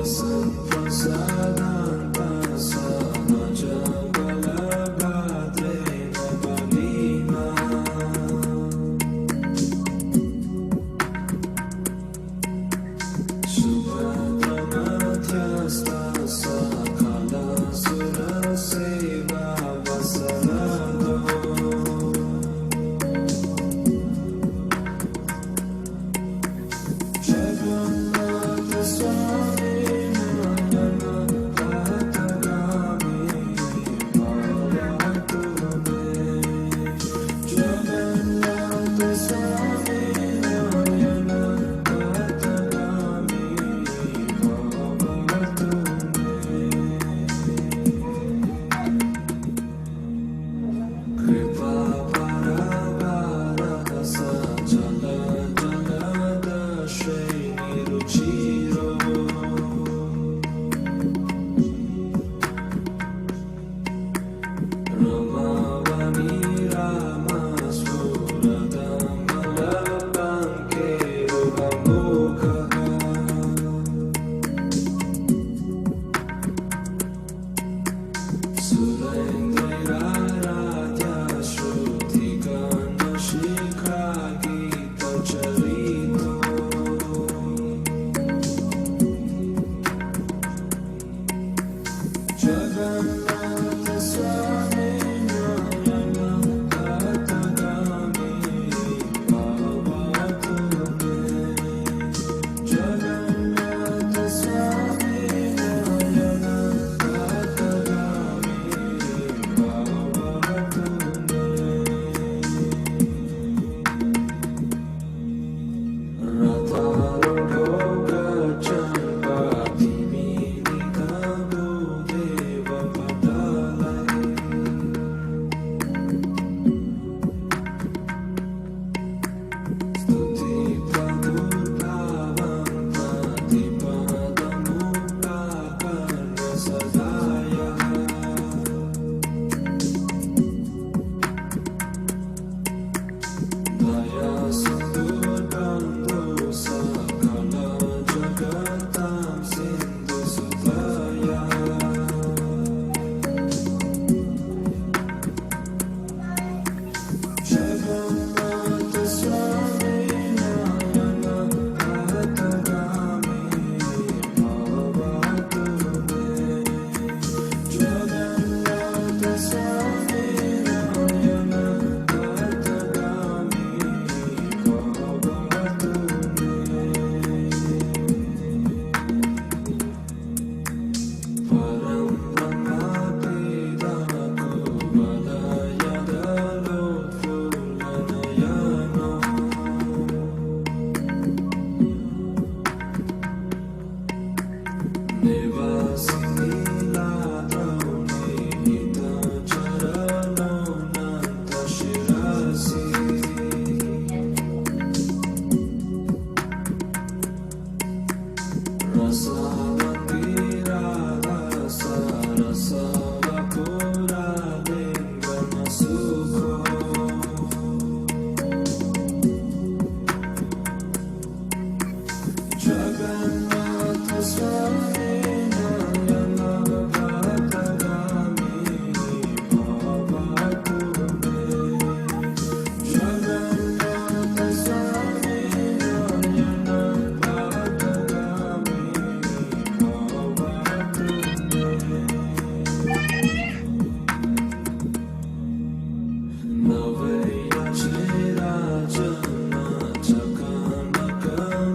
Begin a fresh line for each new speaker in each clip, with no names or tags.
जगन्नाथ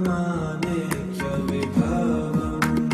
मानिक्य विभवम्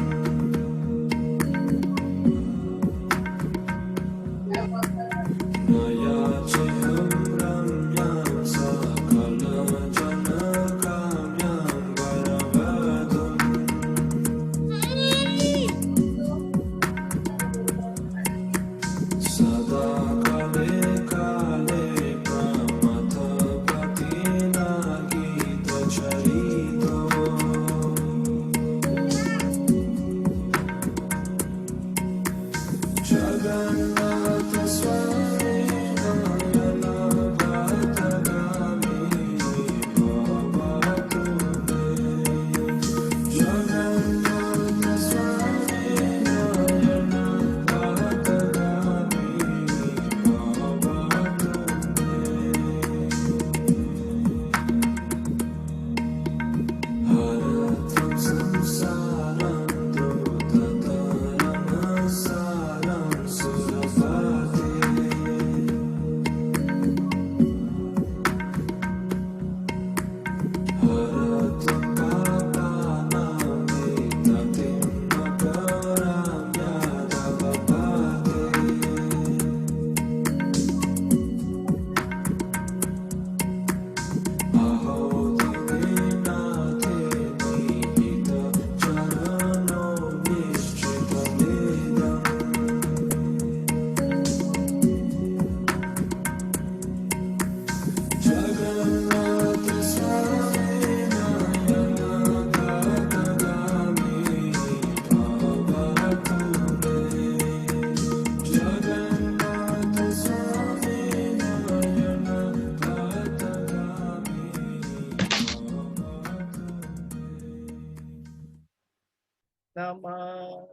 नमः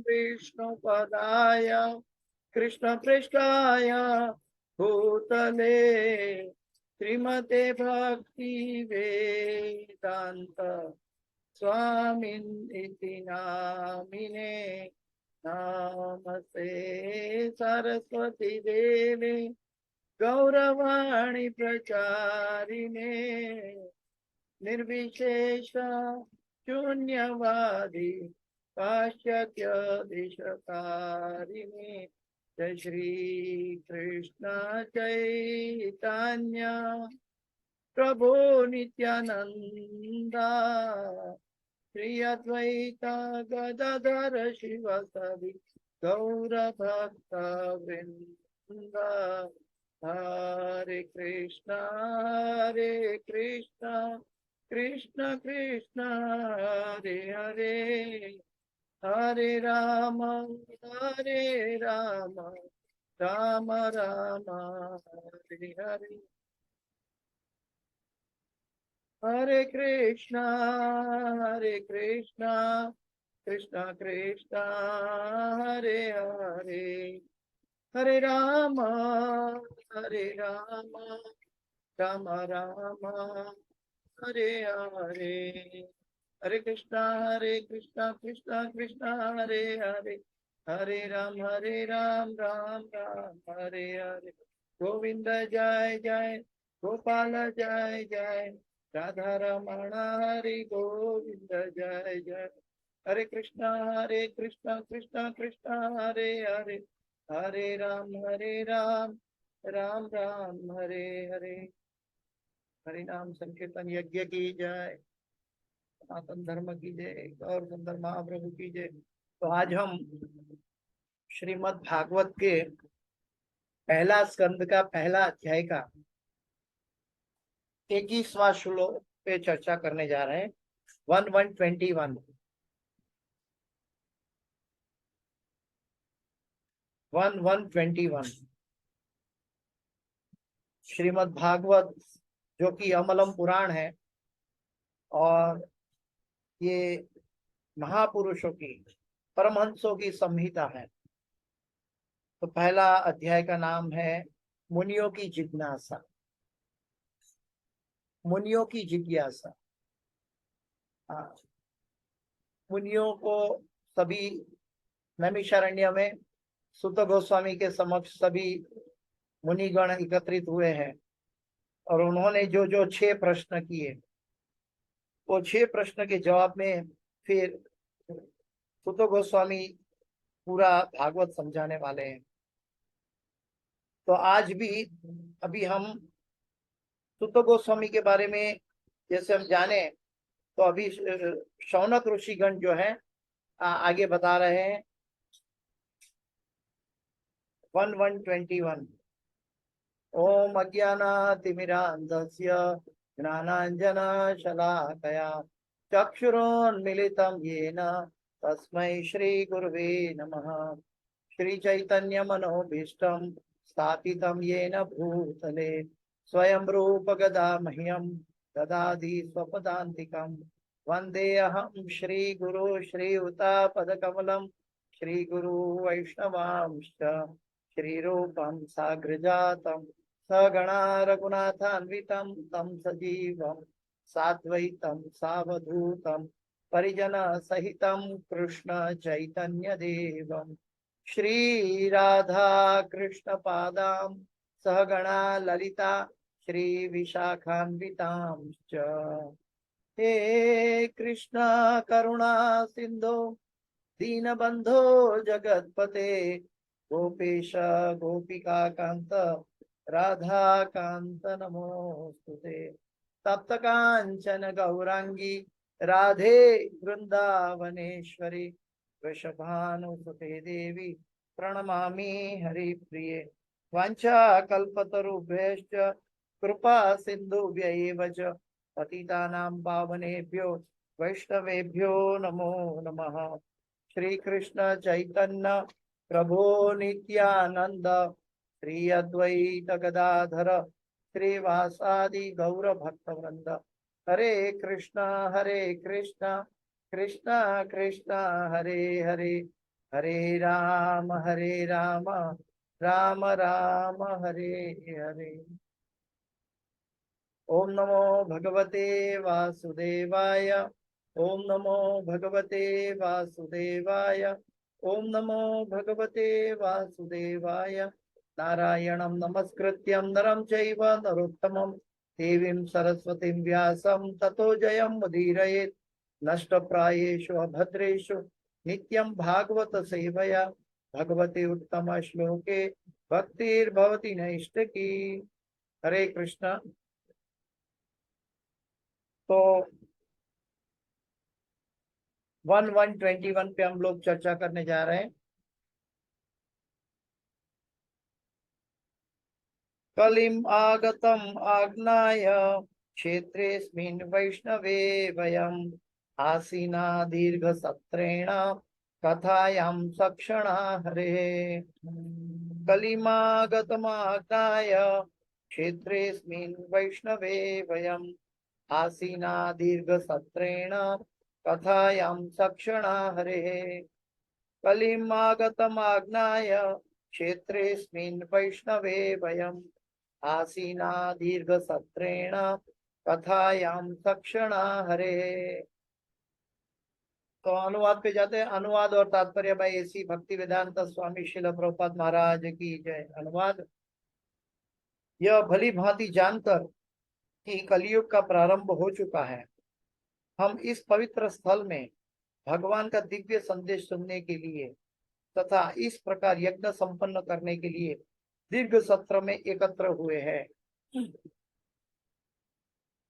विष्णुपदाय कृष्णपृष्ठाय भूतले श्रीमते भक्ति वेदांत स्वामिनिति नामिने नमस्ते सरस्वती देवे गौरवाणी प्रचारिणे निर्विशेष शून्यवादी पाश्चात्य देशकारिणे जय श्री कृष्ण चैतन्य प्रभु नित्यानंदा श्री अद्वैत गदाधर शिवसदि गौर भक्त वृंद हरे कृष्णा कृष्ण कृष्ण हरे हरे हरे राम राम राम हरे हरे हरे कृष्णा कृष्ण कृष्ण हरे हरे हरे राम राम राम हरे हरे हरे कृष्णा कृष्ण कृष्ण हरे हरे हरे राम राम राम हरे हरे गोविंद जय जय गोपाल जय जय राधा रमण हरि गोविंद जय जय हरे कृष्णा कृष्ण कृष्ण हरे हरे हरे राम राम राम हरे हरे हरि नाम संकीर्तन यज्ञ की जय सनातन धर्म की जय गौर सुंदर महाप्रभु की जय। तो आज हम श्रीमद् भागवत के पहला स्कंद का पहला अध्याय का 21वां श्लोक पे चर्चा करने जा रहे हैं। 1121 श्रीमद् भागवत जो कि अमलम पुराण है और ये महापुरुषों की परमहंसों की संहिता है। तो पहला अध्याय का नाम है मुनियों की जिज्ञासा। मुनियों की जिज्ञासा। मुनियों को सभी नैमिषारण्य में सुत गोस्वामी के समक्ष सभी मुनिगण एकत्रित हुए हैं और उन्होंने जो जो 6 प्रश्न किए वो 6 प्रश्न के जवाब में फिर सुत गोस्वामी पूरा भागवत समझाने वाले हैं। तो आज भी अभी हम सुत गोस्वामी के बारे में जैसे हम जाने तो अभी शौनक ऋषिगण जो है आगे बता रहे हैं। 1121 ओम अज्ञानातिमिरान्धस्य ज्ञानाञ्जनशलाकया चक्षुरोन्मिलितं येन तस्मै श्रीगुरुवे नमः। श्रीचैतन्यमनोभीष्टं स्थापितं येन भूतले स्वयं रूप गदा मह्यं ददाति स्वपदान्तिकं वन्देऽहं श्रीगुरु श्रीयुतापदकमलं श्रीगुरु वैष्णवांश्च श्रीरूपं साग्रजातं सगणा रघुनाथान्वितं तं सजीवं साद्वैतं सावधूतं परिजनसहितं कृष्ण चैतन्यदेवं श्री राधा कृष्ण पादां सहगणा ललिता श्री विशाखान्वितांश्च। हे कृष्ण करुणा सिंधु दीनबंधो जगत्पते गोपेश गोपिका कांत राधा कांत नमोस्तुते। तप्त कांचन गौरांगी राधे वृंदावनेश्वरी वृषभानुसुते देवी प्रणमामि हरिप्रिये। वाञ्छाकल्पतरुभ्यश्च कृपा सिन्धुभ्यैव च पतितानां पावनेभ्यो वैष्णवेभ्यो नमो नमः। श्री कृष्ण चैतन्य प्रभो नित्यानंद श्री अद्वैत गदाधर श्रीवासादि गौर भक्तवृंद हरे कृष्ण कृष्ण कृष्ण हरे हरे, हरे राम राम राम हरे हरे। ओम नमो भगवते वासुदेवाय, ओम नमो भगवते वासुदेवाय, ओम नमो भगवते वासुदेवाय। नारायणं नमस्कृत्यं नरं चैव नरोत्तमं देवीं सरस्वतीं व्यासं ततो जयं मुदीरयेत्। नष्टप्रायेषु अभद्रेषु नित्यं भागवत सेवया भगवते उत्तम श्लोके भक्तिर्भवति नैष्टिकी। हरे कृष्ण। तो 1121 पे हम लोग चर्चा करने जा रहे हैं। कलिम आगतम आज्ञाय क्षेत्रेस्मिन् वैष्णवे वयम् आसीना दीर्घ सत्रेण कथायां सक्षणा हरे। कलिमागतमाज्ञाय क्षेत्रेस्मिन् वैष्णवे वयम् आसीना दीर्घ सत्रेण कथायां सक्षणा हरे। कलिमागतमाज्ञाय क्षेत्रेस्मिन् वैष्णवे वयम् आसीना दीर्घसत्रेण कथायां सक्षणा हरे। तो अनुवाद पे जाते हैं। अनुवाद और तात्पर्य भाई ऐसी भक्ति वेदांत स्वामी श्रील प्रभुपाद महाराज की जय। अनुवाद। यह भली भांति जानकर कि कलयुग का प्रारंभ हो चुका है, हम इस पवित्र स्थल में भगवान का दिव्य संदेश सुनने के लिए तथा इस प्रकार यज्ञ संपन्न करने के लिए दीर्घ सत्र में एकत्र हुए हैं।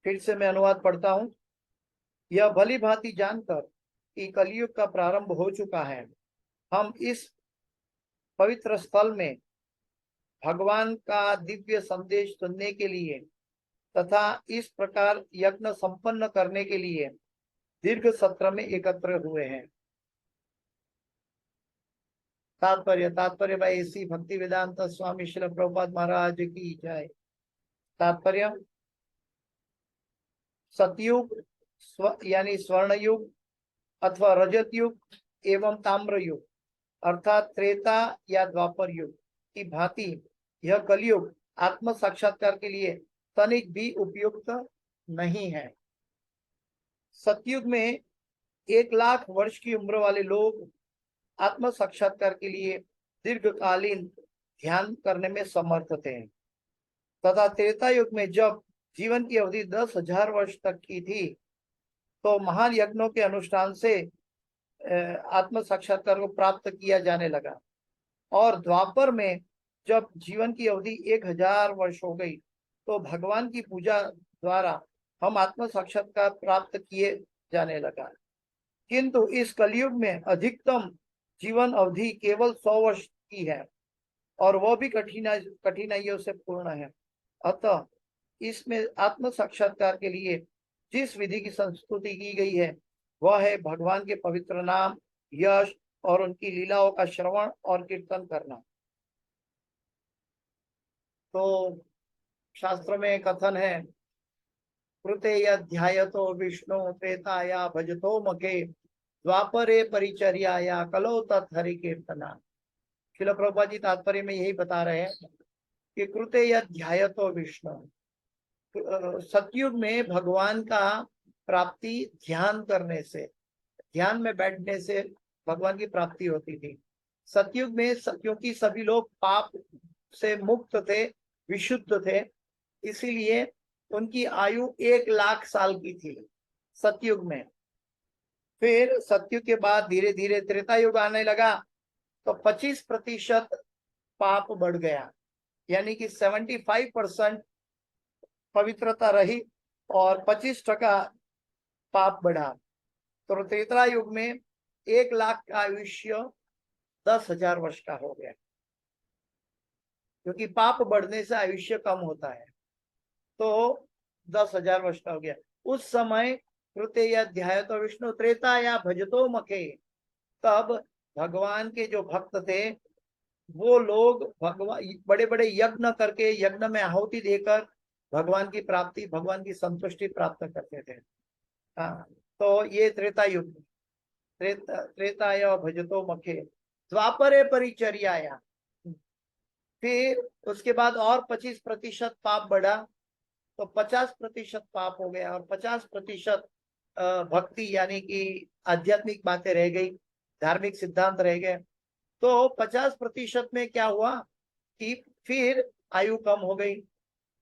फिर से मैं अनुवाद पढ़ता हूँ। यह भली भांति जानकर कि कलयुग का प्रारंभ हो चुका है, हम इस पवित्र स्थल में भगवान का दिव्य संदेश सुनने के लिए तथा इस प्रकार यज्ञ संपन्न करने के लिए दीर्घ सत्र में एकत्र हुए हैं। तात्पर्य भाई इसी भक्ति वेदांत स्वामी श्रील प्रभुपाद महाराज की जय। तात्पर्य। सतयुग यानी स्वर्ण युग अथवा रजत युग एवं ताम्र युग अर्थात त्रेता या द्वापर युग की भांति यह कलयुग आत्म साक्षात्कार के लिए तनिक भी उपयुक्त नहीं है। सतयुग में 1,00,000 वर्ष की उम्र वाले लोग आत्म साक्षात्कार के लिए दीर्घकालीन ध्यान करने में समर्थ थे तथा त्रेता युग में जब जीवन की अवधि 10,000 वर्ष तक की थी तो महान यज्ञों के अनुष्ठान से आत्म साक्षात्कार को प्राप्त किया जाने लगा। और द्वापर में जब जीवन की अवधि 1,000 वर्ष हो गई तो भगवान की पूजा द्वारा हम आत्म साक्षात्कार प्राप्त किए जाने लगा। किंतु इस कलयुग में अधिकतम जीवन अवधि केवल 100 वर्ष की है और वह भी कठिनाइयों से पूर्ण है। अतः इसमें आत्म साक्षात्कार के लिए जिस विधि की संस्तुति की गई है वह है भगवान के पवित्र नाम, यश और उनकी लीलाओं का श्रवण और कीर्तन करना। तो शास्त्र में कथन है, कृते यध्यायतो विष्णु त्रेताया भजतो मखे द्वापरे परिचर्याया कलो तत् हरि कीर्तना। श्रील प्रभुपाद जी तात्पर्य में यही बता रहे हैं कि कृते यध्यायतो विष्णु, सतयुग में भगवान का प्राप्ति ध्यान करने से, ध्यान में बैठने से भगवान की प्राप्ति होती थी। सतयुग में क्योंकि सभी लोग पाप से मुक्त थे, विशुद्ध थे, इसीलिए उनकी आयु 1,00,000 साल की थी सतयुग में। फिर सतयुग के बाद धीरे धीरे त्रेता युग आने लगा तो 25% पाप बढ़ गया, यानी कि 75% पवित्रता रही और 25% पाप बढ़ा। तो त्रेता युग में 1,00,000 का आयुष्य 10,000 वर्ष का हो गया, क्योंकि पाप बढ़ने से आयुष्य कम होता है, तो 10,000 वर्ष का हो गया। उस समय कृते अध्याय तो विष्णु त्रेता या भजतो मखे, तब भगवान के जो भक्त थे वो लोग भगवान बड़े बड़े यज्ञ करके, यज्ञ में आहुति देकर भगवान की प्राप्ति, भगवान की संतुष्टि प्राप्त करते थे। हाँ, तो ये त्रेता युग। त्रेताय भजतो मखे द्वापरे परिचर्याया। फिर उसके बाद और 25% पाप बढ़ा, तो 50% पाप हो गया और 50% भक्ति यानी कि आध्यात्मिक बातें रह गई, धार्मिक सिद्धांत रह गए। तो 50% में क्या हुआ कि फिर आयु कम हो गई।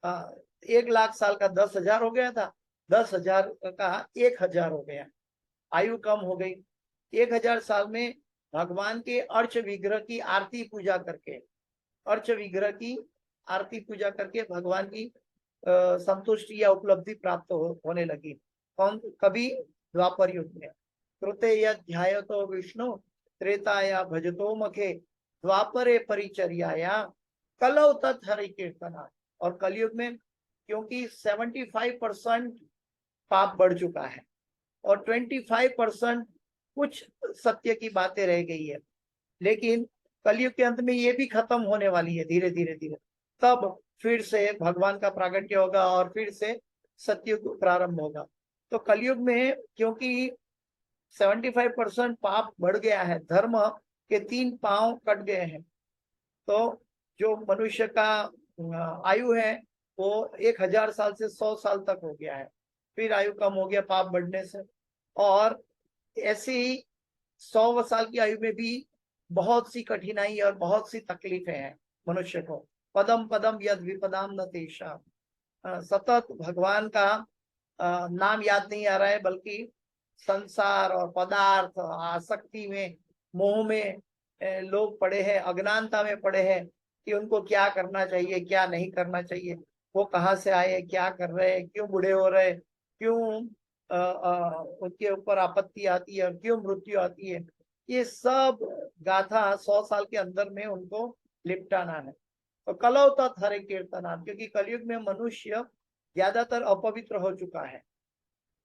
1,00,000 साल का 10,000 हो गया था, 10,000 का 1,000 हो गया, आयु कम हो गई। 1,000 साल में भगवान के अर्च विग्रह की आरती पूजा करके, अर्च विग्रह की आरती पूजा करके भगवान की संतुष्टि या उपलब्धि प्राप्त होने लगी। कौन? कभी द्वापर युग में। कृते ध्यायतो विष्णु त्रेताया भजतो मखे द्वापरे परिचर्याया कलौ तत् हरि कीर्तना। और कलयुग में क्योंकि 75% पाप बढ़ चुका है और 25% कुछ सत्य की बातें रह गई है, लेकिन कलयुग के अंत में ये भी खत्म होने वाली है धीरे धीरे धीरे। तब फिर से भगवान का प्रागट्य होगा और फिर से सतयुग प्रारंभ होगा। तो कलयुग में क्योंकि 75% पाप बढ़ गया है, धर्म के 3 पांव कट गए हैं, तो जो मनुष्य का आयु है वो 1,000 साल से 100 साल तक हो गया है, फिर आयु कम हो गया पाप बढ़ने से। और ऐसे ही 100 साल की आयु में भी बहुत सी कठिनाई और बहुत सी तकलीफें हैं मनुष्य को। पदम पदम यद विपदाम न तेषा, सतत भगवान का नाम याद नहीं आ रहा है, बल्कि संसार और पदार्थ आसक्ति में, मोह में लोग पड़े हैं, अज्ञानता में पड़े हैं कि उनको क्या करना चाहिए क्या नहीं करना चाहिए, वो कहाँ से आए, क्या कर रहे हैं, क्यों बूढ़े हो रहे, क्यों उनके ऊपर आपत्ति आती है और क्यों मृत्यु आती है। ये सब गाथा 100 साल के अंदर में उनको निपटाना है। तो कलौ तत् हरे कीर्तनात्, क्योंकि कलयुग में मनुष्य ज्यादातर अपवित्र हो चुका है,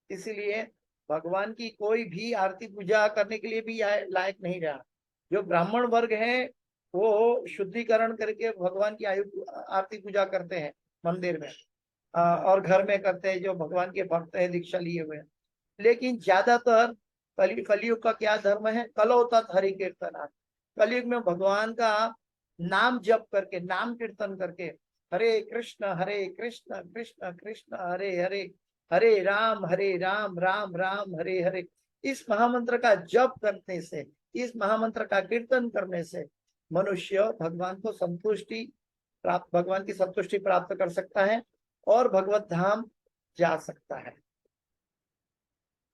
इसीलिए भगवान की कोई भी आरती पूजा करने के लिए भी लायक नहीं रहा। जो ब्राह्मण वर्ग है वो शुद्धिकरण करके भगवान की आरती पूजा करते हैं मंदिर में, और घर में करते हैं जो भगवान के भक्त हैं, दीक्षा लिए हुए हैं। लेकिन ज्यादातर कलयुग का क्या धर्म है? कलौ तत् हरि कीर्तनात्। कलयुग में भगवान का नाम जप करके, नाम कीर्तन करके, हरे कृष्ण कृष्ण कृष्ण हरे हरे, हरे राम राम राम हरे हरे, इस महामंत्र का जप करने से, इस महामंत्र का कीर्तन करने से मनुष्य भगवान को संतुष्टि प्राप्त, भगवान की संतुष्टि प्राप्त कर सकता है और भगवत धाम जा सकता है।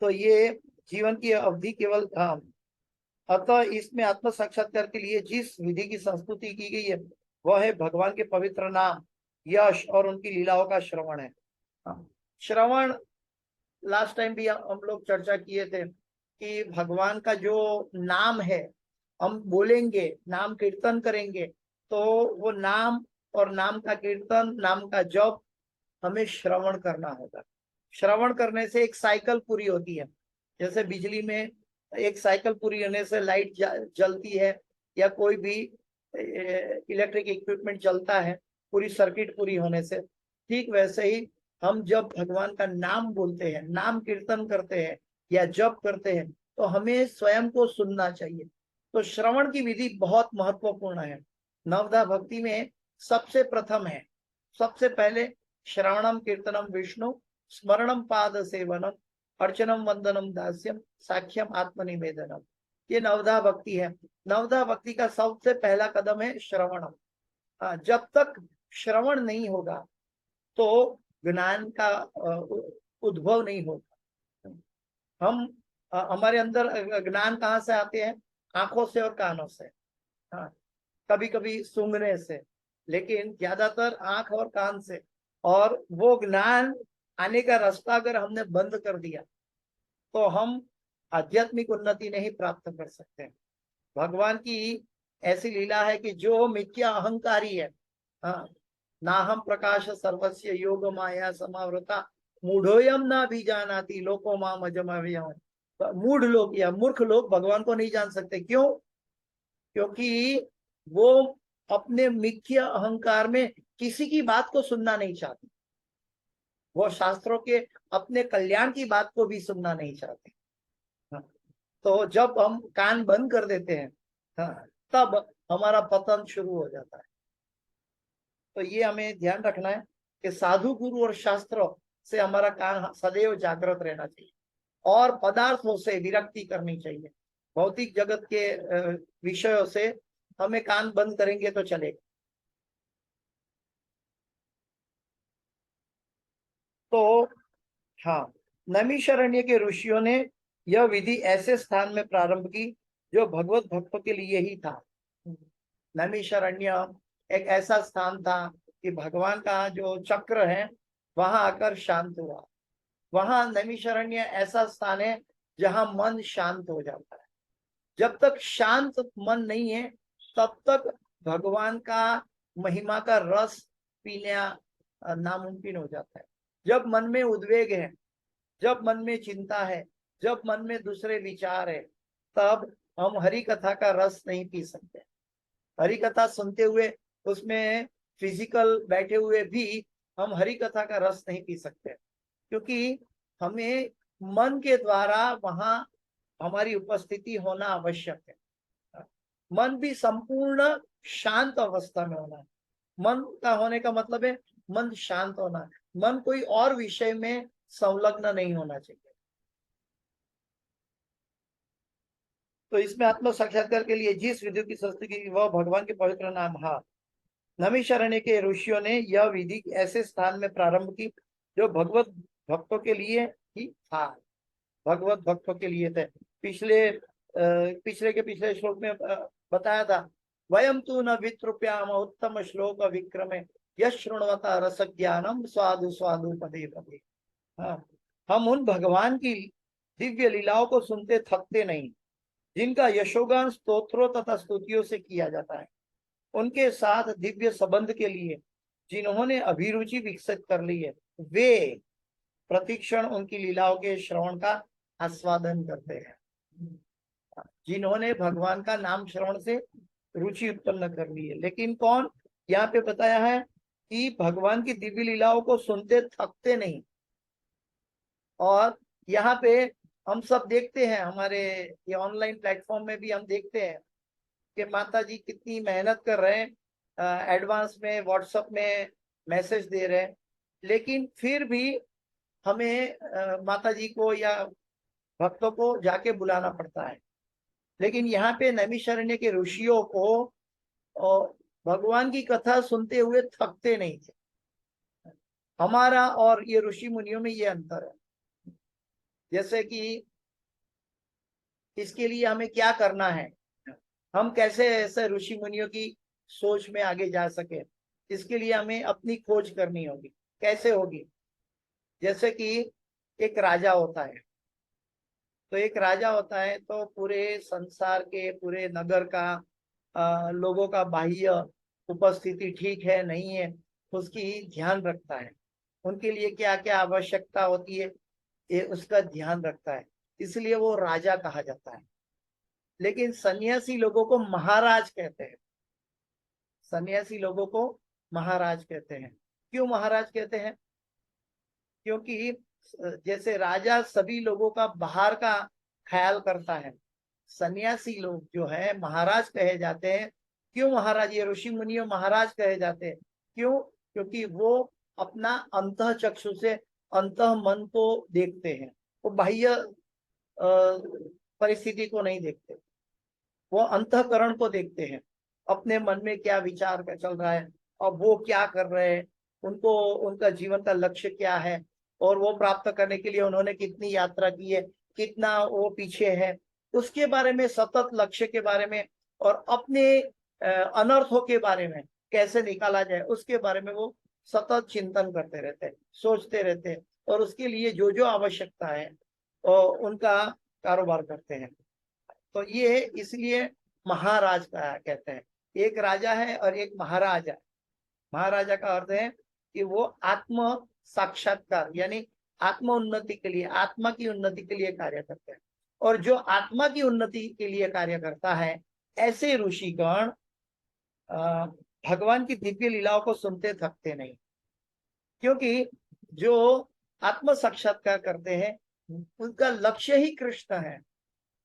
तो ये जीवन की अवधि केवल धाम। अतः इसमें आत्म साक्षात्कार के लिए जिस विधि की संस्तुति की गई है वह है भगवान के पवित्र नाम, यश और उनकी लीलाओं का श्रवण है। श्रवण लास्ट टाइम भी हम लोग चर्चा किए थे कि भगवान का जो नाम है हम बोलेंगे, नाम कीर्तन करेंगे, तो वो नाम और नाम का कीर्तन, नाम का जप हमें श्रवण करना होगा। श्रवण करने से एक साइकिल पूरी होती है, जैसे बिजली में एक साइकिल पूरी होने से लाइट जलती है या कोई भी इलेक्ट्रिक इक्विपमेंट चलता है, पूरी सर्किट पूरी होने से। ठीक वैसे ही हम जब भगवान का नाम बोलते हैं, नाम कीर्तन करते हैं या जप करते हैं, तो हमें स्वयं को सुनना चाहिए। तो श्रवण की विधि बहुत महत्वपूर्ण है। नवधा भक्ति में सबसे प्रथम है, सबसे पहले श्रवणम कीर्तनम विष्णु स्मरणम पाद सेवनम अर्चनम वंदनम दास्यम साख्यम आत्मनिवेदनम, ये नवधा भक्ति है। नवधा भक्ति का सबसे पहला कदम है श्रवणम। जब तक श्रवण नहीं होगा तो ज्ञान का उद्भव नहीं होगा। हम हमारे अंदर ज्ञान कहाँ से आते हैं? आंखों से और कानों से, हाँ, कभी कभी सूंघने से, लेकिन ज्यादातर आंख और कान से। और वो ज्ञान आने का रास्ता अगर हमने बंद कर दिया तो हम आध्यात्मिक उन्नति नहीं प्राप्त कर सकते। भगवान की ऐसी लीला है कि जो मिथ्या अहंकारी है, हाँ, ना हम प्रकाश सर्वस्य योग माया समावृता मूढ़ोयम ना भी जानाति लोको माम अजमव्ययम्। मूढ़ लोग या मूर्ख लोग भगवान को नहीं जान सकते। क्यों? क्योंकि वो अपने मिथ्या अहंकार में किसी की बात को सुनना नहीं चाहते, वो शास्त्रों के अपने कल्याण की बात को भी सुनना नहीं चाहते। हाँ। तो जब हम कान बंद कर देते हैं, हाँ, तब हमारा पतन शुरू हो जाता है। तो ये हमें ध्यान रखना है कि साधु गुरु और शास्त्रों से हमारा कान सदैव जागृत रहना चाहिए और पदार्थों से विरक्ति करनी चाहिए। भौतिक जगत के विषयों से हमें कान बंद करेंगे तो चलेगा। तो हाँ, नैमिषारण्य के ऋषियों ने यह विधि ऐसे स्थान में प्रारंभ की जो भगवत भक्तों के लिए ही था। नैमिषारण्य एक ऐसा स्थान था कि भगवान का जो चक्र है वहां आकर शांत हुआ। वहां नैमिषारण्य ऐसा स्थान है जहां मन शांत हो जाता है। जब तक शांत मन नहीं है तब तक भगवान का महिमा का रस पीना नामुमकिन हो जाता है। जब मन में उद्वेग है, जब मन में चिंता है, जब मन में दूसरे विचार है, तब हम हरि कथा का रस नहीं पी सकते। हरि कथा सुनते हुए उसमें फिजिकल बैठे हुए भी हम हरि कथा का रस नहीं पी सकते, क्योंकि हमें मन के द्वारा वहां हमारी उपस्थिति होना आवश्यक है। मन भी संपूर्ण शांत अवस्था में होना है। मन का होने का मतलब है मन शांत होना है। मन कोई और विषय में संलग्न नहीं होना चाहिए। तो इसमें आत्म साक्षात्कार के लिए जिस विधि की संस्तुति की वह भगवान के पवित्र नाम। हाँ, नैमिषारण्य के ऋषियों ने यह विधि ऐसे स्थान में प्रारंभ की जो भगवत भक्तों के लिए ही था। भगवत भक्तों के लिए थे। पिछले श्लोक में बताया था, वयम तु न वित्रुप्याम उत्तम श्लोक विक्रमे यश शृण्वता रस ज्ञानम स्वादु स्वादु पदे पदे। हाँ, हम उन भगवान की दिव्य लीलाओं को सुनते थकते नहीं जिनका यशोगान स्तोत्रों तथा स्तुतियों से किया जाता है। उनके साथ दिव्य संबंध के लिए जिन्होंने अभिरुचि विकसित कर ली है, वे प्रतिक्षण उनकी लीलाओं के श्रवण का आस्वादन करते हैं। जिन्होंने भगवान का नाम श्रवण से रुचि उत्पन्न कर ली है। लेकिन कौन? यहाँ पे बताया है कि भगवान की दिव्य लीलाओं को सुनते थकते नहीं। और यहाँ पे हम सब देखते हैं, हमारे ये ऑनलाइन प्लेटफॉर्म में भी हम देखते हैं कि माता जी कितनी मेहनत कर रहे हैं, एडवांस में व्हाट्सएप में मैसेज दे रहे हैं, लेकिन फिर भी हमें माता जी को या भक्तों को जाके बुलाना पड़ता है। लेकिन यहाँ पे नैमिषारण्य के ऋषियों को भगवान की कथा सुनते हुए थकते नहीं थे। हमारा और ये ऋषि मुनियों में ये अंतर है। जैसे कि इसके लिए हमें क्या करना है, हम कैसे ऐसे ऋषि मुनियों की सोच में आगे जा सके, इसके लिए हमें अपनी खोज करनी होगी। कैसे होगी? जैसे कि एक राजा होता है, तो एक राजा होता है तो पूरे संसार के, पूरे नगर का लोगों का बाह्य उपस्थिति ठीक है नहीं है उसकी ध्यान रखता है। उनके लिए क्या क्या आवश्यकता होती है ये उसका ध्यान रखता है, इसलिए वो राजा कहा जाता है। लेकिन सन्यासी लोगों को महाराज कहते हैं। सन्यासी लोगों को महाराज कहते हैं। क्यों महाराज कहते हैं? क्योंकि जैसे राजा सभी लोगों का बाहर का ख्याल करता है, सन्यासी लोग जो है महाराज कहे जाते हैं। क्यों महाराज? ये ऋषि मुनियों महाराज कहे जाते हैं। क्यों? क्योंकि वो अपना अंतः चक्षु से अंतः मन को देखते हैं, वो बाह्य परिस्थिति को नहीं देखते, वो अंतःकरण को देखते हैं। अपने मन में क्या विचार का चल रहा है और वो क्या कर रहे हैं, उनको उनका जीवन का लक्ष्य क्या है और वो प्राप्त करने के लिए उन्होंने कितनी यात्रा की है, कितना वो पीछे है, उसके बारे में, सतत लक्ष्य के बारे में और अपने अनर्थों के बारे में कैसे निकाला जाए उसके बारे में वो सतत चिंतन करते रहते हैं, सोचते रहते हैं और उसके लिए जो जो आवश्यकता है उनका कारोबार करते हैं। तो ये इसलिए महाराज का कहते हैं। एक राजा है और एक महाराजा। महाराजा का अर्थ है कि वो आत्म साक्षात्कार यानी आत्म उन्नति के लिए, आत्मा की उन्नति के लिए कार्य करते हैं। और जो आत्मा की उन्नति के लिए कार्य करता है, ऐसे ऋषिगण भगवान की दिव्य लीलाओं को सुनते थकते नहीं। क्योंकि जो आत्म साक्षात्कार करते हैं उनका लक्ष्य ही कृष्ण है।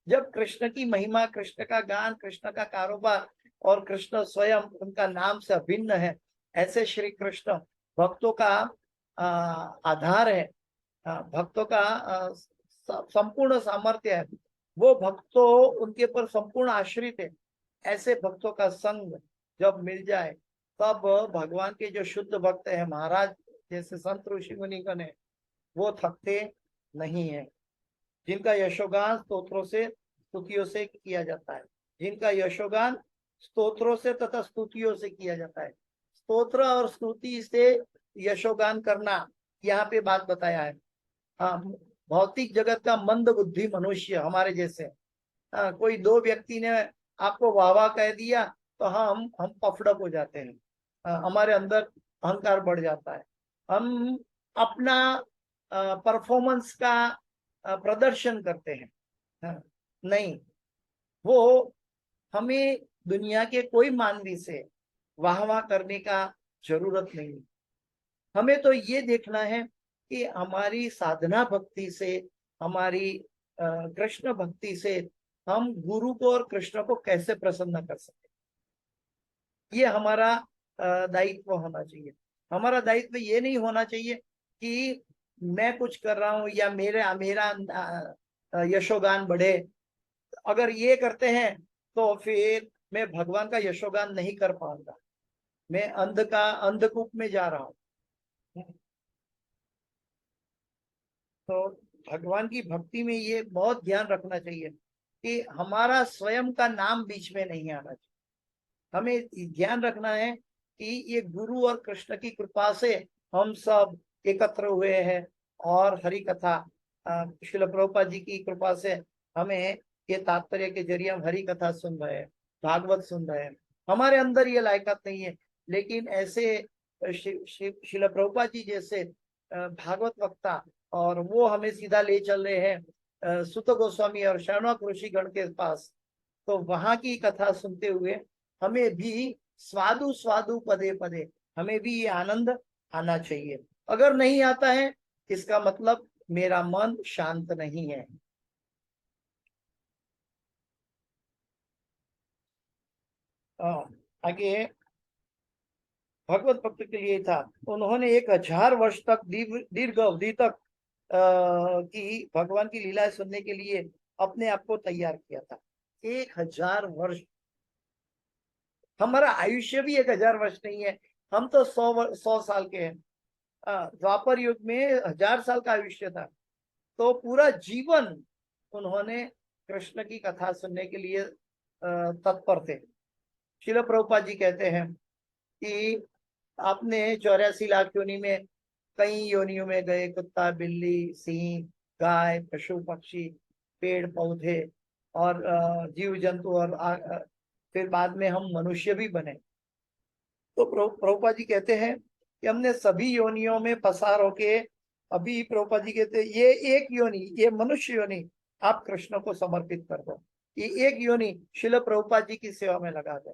जब कृष्ण की महिमा, कृष्ण का गान, कृष्ण का कारोबार और कृष्ण स्वयं उनका नाम से अभिन्न है, ऐसे श्री कृष्ण भक्तों का आधार है, भक्तों का संपूर्ण सामर्थ्य है, वो भक्तों उनके पर संपूर्ण आश्रित है। ऐसे भक्तों का संग जब मिल जाए तब भगवान के जो शुद्ध भक्त है, महाराज जैसे संत ऋषि मुनिगण है, वो थकते नहीं है। जिनका यशोगान स्तोत्रों से स्तुतियों से किया जाता है, जिनका यशोगान स्तोत्रों से तथा स्तुतियों से किया जाता है। स्तोत्र और स्तुति से यशोगान करना, यहाँ पे बात बताया है। हाँ, भौतिक जगत का मंद बुद्धि मनुष्य हमारे जैसे, कोई दो व्यक्ति ने आपको वाह वाह कह दिया तो हम पफड़प हो जाते हैं, हमारे अंदर अहंकार बढ़ जाता है, हम अपना परफॉर्मेंस का प्रदर्शन करते हैं। नहीं, वो हमें दुनिया के कोई मानवी से वाह वाह करने का जरूरत नहीं। हमें तो ये देखना है कि हमारी साधना भक्ति से, हमारी कृष्ण भक्ति से हम गुरु को और कृष्ण को कैसे प्रसन्न कर सकते। ये हमारा दायित्व होना चाहिए। हमारा दायित्व ये नहीं होना चाहिए कि मैं कुछ कर रहा हूं या मेरा मेरा यशोगान बढ़े। अगर ये करते हैं तो फिर मैं भगवान का यशोगान नहीं कर पाऊंगा, मैं अंधकूप में जा रहा हूँ। तो भगवान की भक्ति में ये बहुत ध्यान रखना चाहिए कि हमारा स्वयं का नाम बीच में नहीं आना चाहिए। हमें ध्यान रखना है कि ये गुरु और कृष्ण की कृपा से हम सब एकत्र हुए हैं और हरि कथा, श्रील प्रभुपाद जी की कृपा से हमें ये तात्पर्य के जरिए हम हरि कथा सुन रहे हैं, भागवत सुन रहे हैं। हमारे अंदर ये लायकात नहीं है, लेकिन ऐसे श्रील प्रभुपाद जी जैसे भागवत वक्ता, और वो हमें सीधा ले चल रहे हैं सुत गोस्वामी और शरणक ऋषिगण के पास, तो वहां की कथा सुनते हुए हमें भी स्वादु स्वादु पदे पदे, हमें भी ये आनंद आना चाहिए। अगर नहीं आता है इसका मतलब मेरा मन शांत नहीं है। आगे भगवत भक्त के लिए था, उन्होंने 1000 वर्ष तक दीर्घ अवधि तक की भगवान की लीलाएं सुनने के लिए अपने आप को तैयार किया था। 1000 वर्ष, हमारा आयुष्य भी 1000 वर्ष नहीं है, हम तो 100 साल के हैं। द्वापर युग में 1000 साल का आयुष्य था, तो पूरा जीवन उन्होंने कृष्ण की कथा सुनने के लिए तत्पर थे। शिल प्रभुपाद जी कहते हैं कि आपने 84 लाख योनि में कई योनियों में गए, कुत्ता, बिल्ली, सिंह, गाय, पशु पक्षी, पेड़ पौधे और जीव जंतु, और फिर बाद में हम मनुष्य भी बने। तो प्रभुपाद जी कहते हैं कि हमने सभी योनियों में पसार होके, अभी प्रभुपाद जी कहते हैं ये एक योनि, ये मनुष्य योनि आप कृष्ण को समर्पित कर दो। ये एक योनि शिल प्रभुपाद जी की सेवा में लगा दे।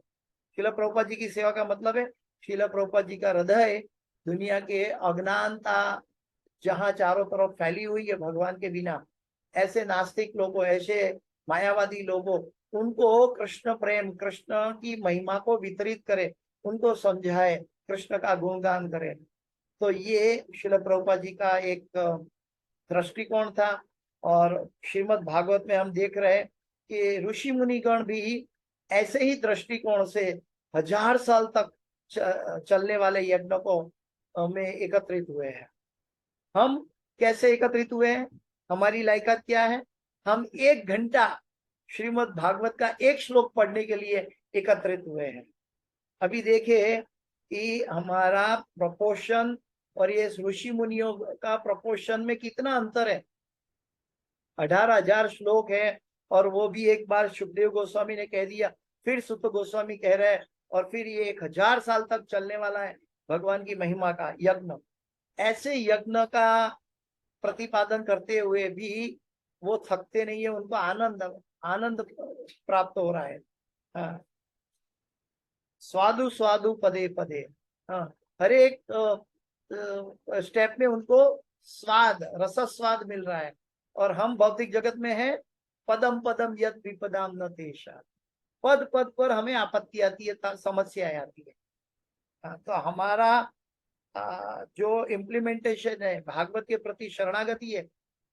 शिल प्रभुपाद जी की सेवा का मतलब है, शिल प्रभुपाद जी का हृदय दुनिया के अज्ञानता जहां चारों तरफ फैली हुई है भगवान के बिना, ऐसे नास्तिक लोगों, ऐसे मायावादी लोगों, उनको कृष्ण प्रेम, कृष्ण की महिमा को वितरित करे, उनको समझाए, कृष्ण का गुणगान करे। तो ये श्रील प्रभुपाद जी का एक दृष्टिकोण था। और श्रीमद् भागवत में हम देख रहे हैं कि ऋषि मुनिगण भी ऐसे ही दृष्टिकोण से 1000 साल तक चलने वाले यज्ञ को में एकत्रित हुए हैं। हम कैसे एकत्रित हुए हैं, हमारी लायकात क्या है, हम 1 घंटा श्रीमद् भागवत का एक श्लोक पढ़ने के लिए एकत्रित हुए हैं। अभी देखिए कि हमारा प्रपोर्शन और ये ऋषि मुनियों का प्रपोर्शन में कितना अंतर है। 18,000 श्लोक है, और वो भी एक बार सुखदेव गोस्वामी ने कह दिया, फिर सुत गोस्वामी कह रहे हैं, और फिर ये 1000 साल तक चलने वाला है भगवान की महिमा का यज्ञ। ऐसे यज्ञ का प्रतिपादन करते हुए भी वो थकते नहीं है, उनको आनंद आनंद प्राप्त हो रहा है। हाँ, स्वादु स्वादु पदे पदे, हाँ, हर एक स्टेप में उनको स्वाद, रस स्वाद मिल रहा है। और हम भौतिक जगत में हैं, पदम पदम यद विपदाम न तेषा, पद पद पर हमें आपत्ति आती है, समस्याएं आती है। तो हमारा जो इम्प्लीमेंटेशन है भागवत के प्रति शरणागति है,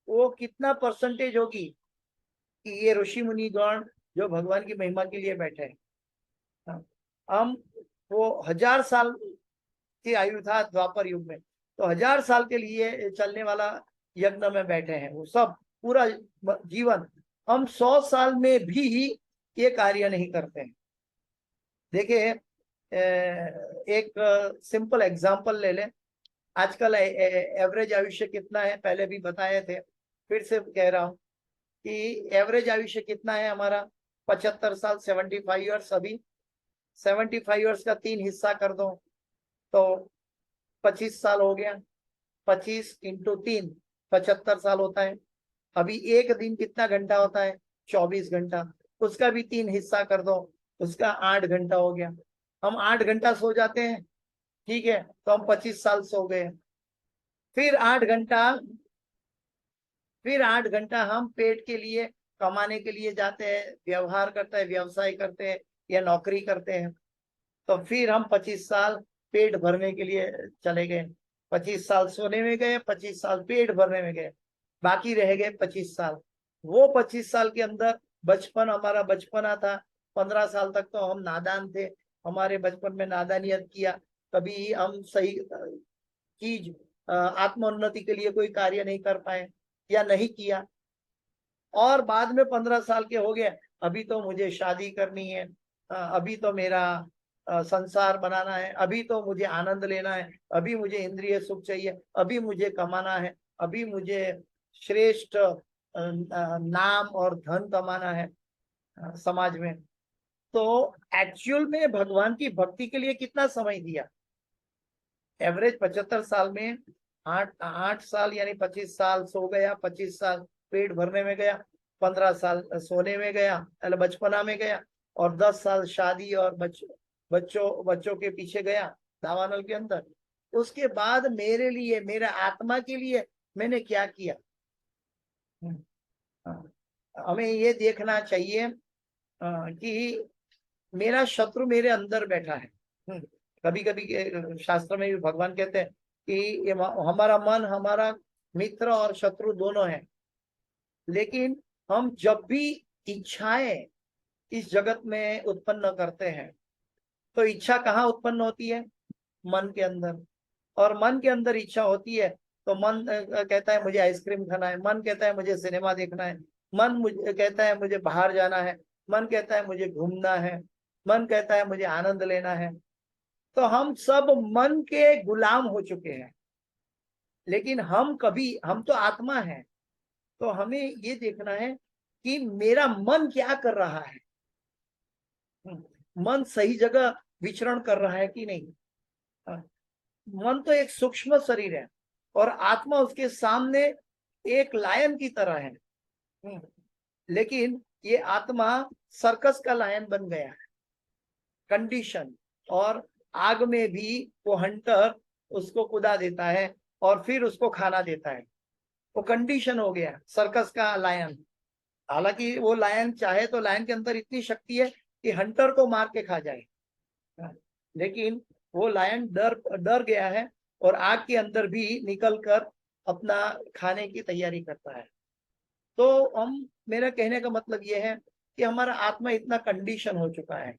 वो कितना परसेंटेज होगी कि ये ऋषि मुनि गण जो भगवान की महिमा के लिए बैठे हैं। हम वो 1000 साल की आयु था द्वापर युग में, तो 1000 साल के लिए चलने वाला यज्ञ में बैठे हैं वो सब पूरा जीवन। हम 100 साल में भी ये कार्य नहीं करते हैं। देखिए एक सिंपल एग्जांपल ले लें। आजकल एवरेज आयुष्य कितना है, पहले भी बताए थे, फिर से कह रहा हूँ कि एवरेज आयुष्य कितना है हमारा, 75 साल, 75 ईयर्स। अभी 75 ईयर्स का 3 हिस्सा कर दो तो 25 साल हो गया। 25 इंटू 3 75 साल होता है। अभी एक दिन कितना घंटा होता है, 24 घंटा। उसका भी 3 हिस्सा कर दो, उसका 8 घंटा हो गया। हम 8 घंटा सो जाते हैं, ठीक है, तो हम 25 साल सो गए। फिर 8 घंटा हम पेट के लिए कमाने के लिए जाते हैं, व्यवहार करते हैं, व्यवसाय करते हैं या नौकरी करते हैं। तो फिर हम 25 साल पेट भरने के लिए चले गए। 25 साल सोने में गए, 25 साल पेट भरने में गए, बाकी रह गए 25 साल। वो 25 साल के अंदर बचपन, हमारा बचपना था। 15 साल तक तो हम नादान थे, हमारे बचपन में नादानियत किया, कभी हम सही चीज आत्मोन्नति के लिए कोई कार्य नहीं कर पाए या नहीं किया। और बाद में 15 साल के हो गए, अभी तो मुझे शादी करनी है, अभी तो मेरा संसार बनाना है, अभी तो मुझे आनंद लेना है, अभी मुझे इंद्रिय सुख चाहिए, अभी मुझे कमाना है, अभी मुझे श्रेष्ठ नाम और धन कमाना है समाज में। तो एक्चुअल में भगवान की भक्ति के लिए कितना समय दिया? एवरेज 75 साल में 8 साल यानी 25 साल सो गया, 25 साल पेट भरने में गया, 15 साल सोने में गया, बचपना में गया, और 10 साल शादी और बच्चों के पीछे गया दावानल के अंदर। उसके बाद मेरे लिए, मेरा आत्मा के लिए मैंने क्या किया? हमें ये देखना चाहिए कि मेरा शत्रु मेरे अंदर बैठा है। कभी कभी शास्त्र में भी भगवान कहते हैं कि ये हमारा मन हमारा मित्र और शत्रु दोनों है। लेकिन हम जब भी इच्छाएं इस जगत में उत्पन्न करते हैं, तो इच्छा कहाँ उत्पन्न होती है? मन के अंदर। और मन के अंदर इच्छा होती है तो मन कहता है मुझे आइसक्रीम खाना है, मन कहता है मुझे सिनेमा देखना है, मन मुझे कहता है मुझे बाहर जाना है, मन कहता है मुझे घूमना है, मन कहता है मुझे आनंद लेना है। तो हम सब मन के गुलाम हो चुके हैं। लेकिन हम तो आत्मा है, तो हमें ये देखना है कि मेरा मन क्या कर रहा है। मन सही जगह विचरण कर रहा है कि नहीं? मन तो एक सूक्ष्म शरीर है और आत्मा उसके सामने एक लायन की तरह है। लेकिन ये आत्मा सर्कस का लायन बन गया है, कंडीशन। और आग में भी वो हंटर उसको कुदा देता है और फिर उसको खाना देता है। वो कंडीशन हो गया सर्कस का लायन। हालांकि वो लायन चाहे तो, लायन के अंदर इतनी शक्ति है कि हंटर को मार के खा जाए, लेकिन वो लायन डर डर गया है और आग के अंदर भी निकल कर अपना खाने की तैयारी करता है। तो मेरा कहने का मतलब ये है कि हमारा आत्मा इतना कंडीशन हो चुका है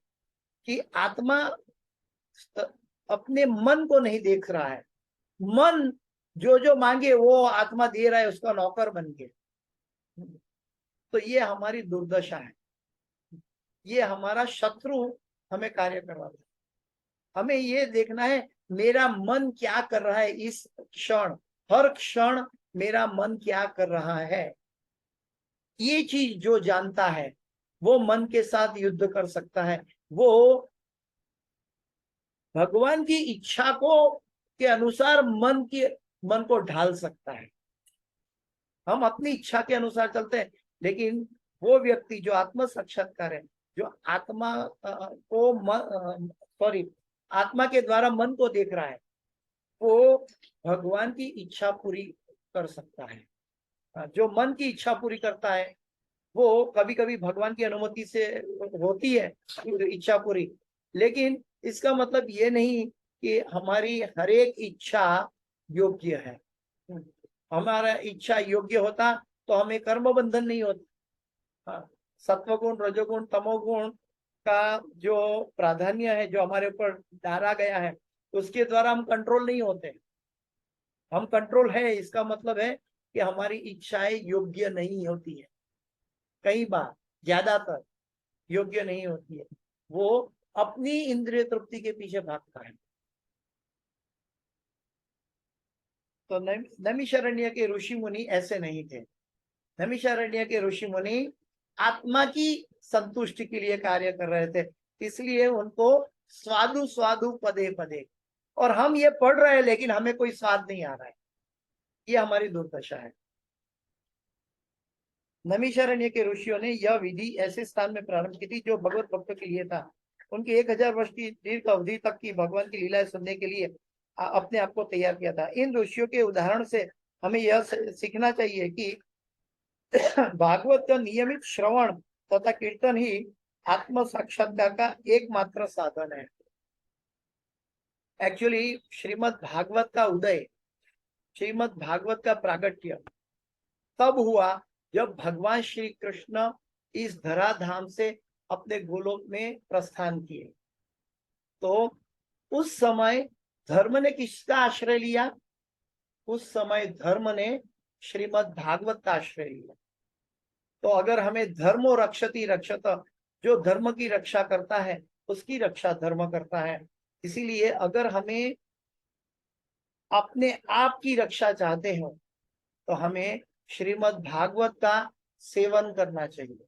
कि आत्मा अपने मन को नहीं देख रहा है। मन जो जो मांगे वो आत्मा दे रहा है, उसका नौकर बन के। तो ये हमारी दुर्दशा है, ये हमारा शत्रु हमें कार्य करवा रहा है। हमें ये देखना है मेरा मन क्या कर रहा है इस क्षण, हर क्षण मेरा मन क्या कर रहा है। ये चीज जो जानता है वो मन के साथ युद्ध कर सकता है, वो भगवान की इच्छा को के अनुसार मन को ढाल सकता है। हम अपनी इच्छा के अनुसार चलते हैं, लेकिन वो व्यक्ति जो आत्म साक्षात्कार है, जो आत्मा आत्मा के द्वारा मन को देख रहा है, वो भगवान की इच्छा पूरी कर सकता है। जो मन की इच्छा पूरी करता है वो कभी कभी भगवान की अनुमति से होती है इच्छा पूरी, लेकिन इसका मतलब ये नहीं कि हमारी हर एक इच्छा योग्य है। हमारा इच्छा योग्य होता तो हमें कर्म बंधन नहीं होता। हाँ, सत्वगुण, रजोगुण, तमोगुण का जो प्राधान्य है, जो हमारे ऊपर डाला गया है, उसके द्वारा हम कंट्रोल नहीं होते। हम कंट्रोल है, इसका मतलब है कि हमारी इच्छाएं योग्य नहीं होती है, कई बार, ज्यादातर योग्य नहीं होती है। वो अपनी इंद्रिय तृप्ति के पीछे भागता है। तो नैमिषारण्य के ऋषि मुनि ऐसे नहीं थे। नैमिषारण्य के ऋषि मुनि आत्मा की संतुष्टि के लिए कार्य कर रहे थे, इसलिए उनको स्वादु स्वादु पदे पदे, और हम ये पढ़ रहे हैं लेकिन हमें कोई स्वाद नहीं आ रहा है। ये हमारी दुर्दशा है। नैमिषारण्य के ऋषियों ने यह विधि ऐसे स्थान में प्रारंभ की थी जो भगवत भक्तों के लिए था। उनकी 1000 वर्ष की दीर्घ अवधि तक की भगवान की लीलाएं सुनने के लिए अपने आप को तैयार किया था। इन ऋषियों के उदाहरण से हमें यह सीखना चाहिए कि भागवत का नियमित श्रवण तथा कीर्तन ही आत्म साक्षात्कार का एकमात्र साधन है। एक्चुअली श्रीमद् भागवत का उदय, श्रीमद् भागवत का प्रागट्य तब हुआ जब भगवान श्री कृष्ण इस धराधाम से अपने गोलोक में प्रस्थान किए। तो उस समय धर्म ने किसका आश्रय लिया? उस समय धर्म ने श्रीमद् भागवत का आश्रय लिया। तो अगर हमें धर्मो रक्षति रक्षत, जो धर्म की रक्षा करता है उसकी रक्षा धर्म करता है। इसीलिए अगर हमें अपने आप की रक्षा चाहते हो तो हमें श्रीमद् भागवत का सेवन करना चाहिए।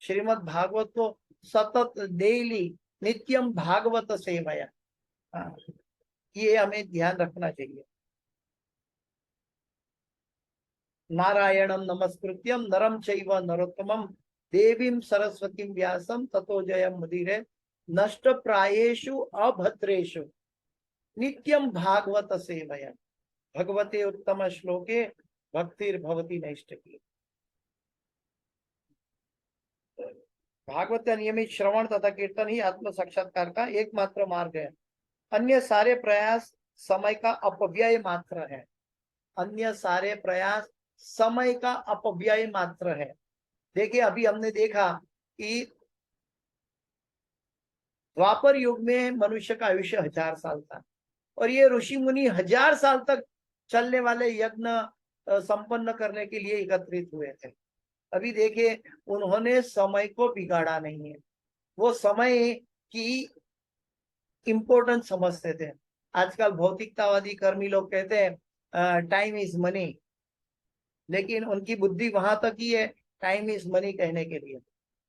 श्रीमद् भागवत को सतत डेली नित्यम भागवत सेवया, हाँ, ये हमें ध्यान रखना चाहिए। नारायणं नमस्कृत्यं नरं चैव नरोत्तमं देवीं सरस्वतीं व्यासं ततो जयं मुदीरे नष्ट प्रायेषु अभद्रेषु नित्यं भागवत सेवया भगवते उत्तम श्लोके भक्तिर्भवति नैष्ठिकी। भागवत का नियमित श्रवण तथा कीर्तन ही आत्म साक्षात्कार का एकमात्र मार्ग है। अन्य सारे प्रयास समय का अपव्यय मात्र है। अन्य सारे प्रयास समय का अपव्यय मात्र है। देखिए, अभी हमने देखा कि द्वापर युग में मनुष्य का आयुष्य 1000 साल था, और ये ऋषि मुनि 1000 साल तक चलने वाले यज्ञ संपन्न करने के लिए एकत्रित हुए थे। अभी देखिए, उन्होंने समय को बिगाड़ा नहीं है। वो समय की इंपॉर्टेंस समझते थे। आजकल भौतिकतावादी कर्मी लोग कहते हैं टाइम इज मनी, लेकिन उनकी बुद्धि वहां तक ही है टाइम इज मनी कहने के लिए,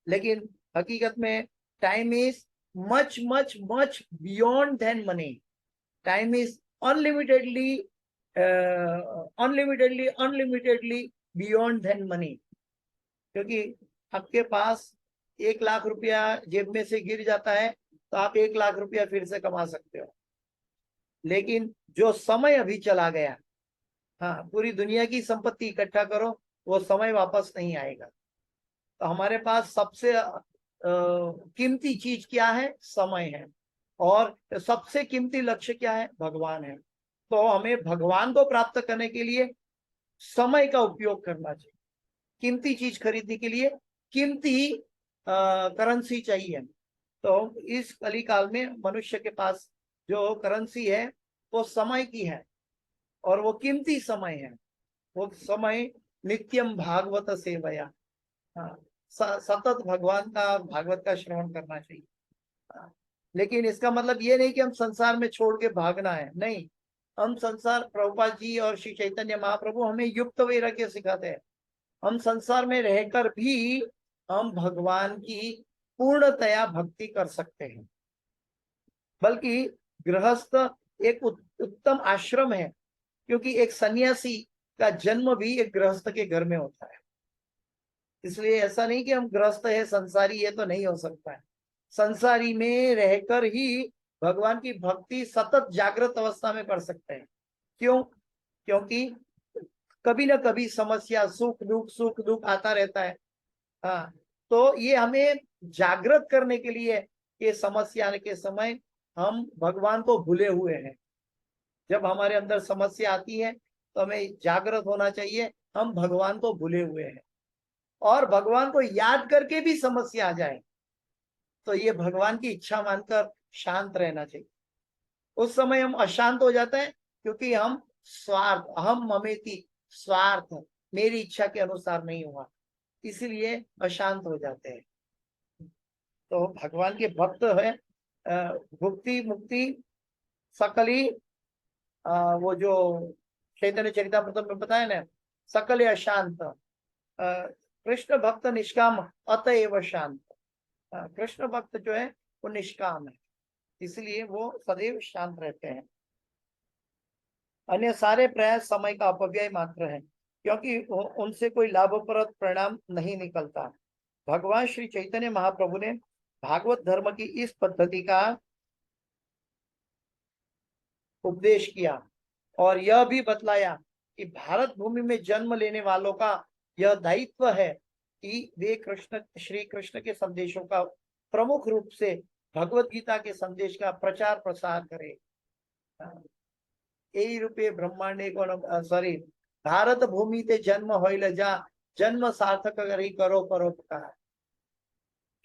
लेकिन हकीकत में time is much much much beyond than money. Time is unlimitedly unlimitedly beyond than money. क्योंकि आपके पास 1 लाख रुपया जेब में से गिर जाता है तो आप 1 लाख रुपया फिर से कमा सकते हो, लेकिन जो समय अभी चला गया, हाँ, पूरी दुनिया की संपत्ति इकट्ठा करो, वो समय वापस नहीं आएगा। तो हमारे पास सबसे कीमती चीज क्या है? समय है। और सबसे कीमती लक्ष्य क्या है? भगवान है। तो हमें भगवान को प्राप्त करने के लिए समय का उपयोग करना चाहिए। कीमती चीज खरीदने के लिए कीमती करेंसी चाहिए। तो इस कलिकाल में मनुष्य के पास जो करेंसी है वो समय की है, और वो कीमती समय है। वो समय नित्यम भागवत सेवया, हाँ, सतत भगवान का भागवत का श्रवण करना चाहिए। हाँ, लेकिन इसका मतलब ये नहीं कि हम संसार में छोड़ के भागना है, नहीं। हम संसार, प्रभुपाद जी और श्री चैतन्य महाप्रभु हमें युक्त वैराग्य सिखाते हैं। हम संसार में रहकर भी हम भगवान की पूर्णतया भक्ति कर सकते हैं। बल्कि गृहस्थ एक उत्तम आश्रम है, क्योंकि एक सन्यासी का जन्म भी एक गृहस्थ के घर में होता है। इसलिए ऐसा नहीं कि हम गृहस्थ है, संसारी है तो नहीं हो सकता है। संसारी में रहकर ही भगवान की भक्ति सतत जागृत अवस्था में कर सकते हैं। क्यों? क्योंकि कभी ना कभी समस्या, सुख दुख आता रहता है। हाँ, तो ये हमें जागृत करने के लिए कि समस्या के समय हम भगवान को भूले हुए हैं। जब हमारे अंदर समस्या आती है तो हमें जागृत होना चाहिए, हम भगवान को भूले हुए हैं। और भगवान को याद करके भी समस्या आ जाए तो ये भगवान की इच्छा मानकर शांत रहना चाहिए। उस समय हम अशांत हो जाते हैं क्योंकि हम स्वार्थ, अहम ममेति, स्वार्थ, मेरी इच्छा के अनुसार नहीं हुआ, इसलिए अशांत हो जाते हैं। तो भगवान के भक्त है, भुक्ति मुक्ति सकली, वो जो चैतन्य चरितामृत में बताया ना, सकल अशांत, कृष्ण भक्त निष्काम अतएव शांत। कृष्ण भक्त जो है वो निष्काम है, इसलिए वो सदैव शांत रहते हैं। अन्य सारे प्रयास समय का अपव्यय मात्र है, क्योंकि उनसे कोई लाभप्रद परिणाम नहीं निकलता। भगवान श्री चैतन्य महाप्रभु ने भागवत धर्म की इस पद्धति का उपदेश किया और यह भी बतलाया कि भारत भूमि में जन्म लेने वालों का यह दायित्व है कि वे श्री कृष्ण के संदेशों का प्रमुख रूप से भगवत गीता के संदेश का प्रचार प्रसार करें। यही रूपे ब्रह्मांडे सॉरी, भारत भूमि ते जन्म होइल जा, जन्म सार्थक करी करो परोपकार।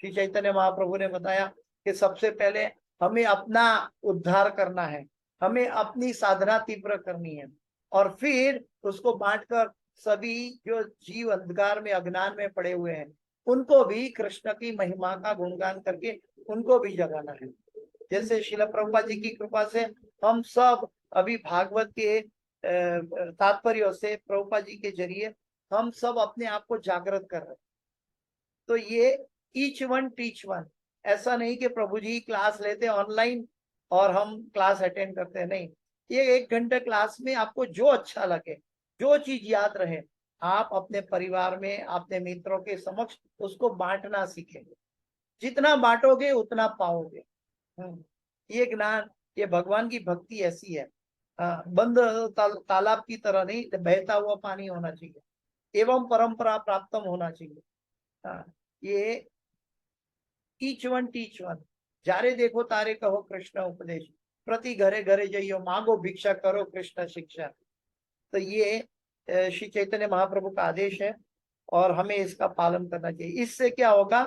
श्री चैतन्य महाप्रभु ने बताया कि सबसे पहले हमें अपना उद्धार करना है, हमें अपनी साधना तीव्र करनी है और फिर उसको बांटकर सभी जो जीव अंधकार में अज्ञान में पड़े हुए हैं उनको भी कृष्ण की महिमा का गुणगान करके उनको भी जगाना है। जैसे शिल प्रभुपाद जी की कृपा से हम सब अभी भागवत के तात्पर्यों से प्रभुपाद जी के जरिए हम सब अपने आप को जागृत कर रहे हैं। तो ये ईच वन टीच वन, ऐसा नहीं कि प्रभु जी क्लास लेते ऑनलाइन और हम क्लास अटेंड करते हैं, नहीं। ये 1 घंटे क्लास में आपको जो अच्छा लगे, जो चीज याद रहे, आप अपने परिवार में अपने मित्रों के समक्ष उसको बांटना सीखेंगे। जितना बांटोगे उतना पाओगे। ये ज्ञान, ये भगवान की भक्ति ऐसी है, बंद तालाब की तरह नहीं, बहता हुआ पानी होना चाहिए एवं परंपरा प्राप्त होना चाहिए। ये ईच वन टीच वन, जारे देखो तारे कहो कृष्ण उपदेश, प्रति घरे घरे जइयो मांगो भिक्षा करो कृष्ण शिक्षा। तो ये श्री चैतन्य महाप्रभु का आदेश है और हमें इसका पालन करना चाहिए। इससे क्या होगा,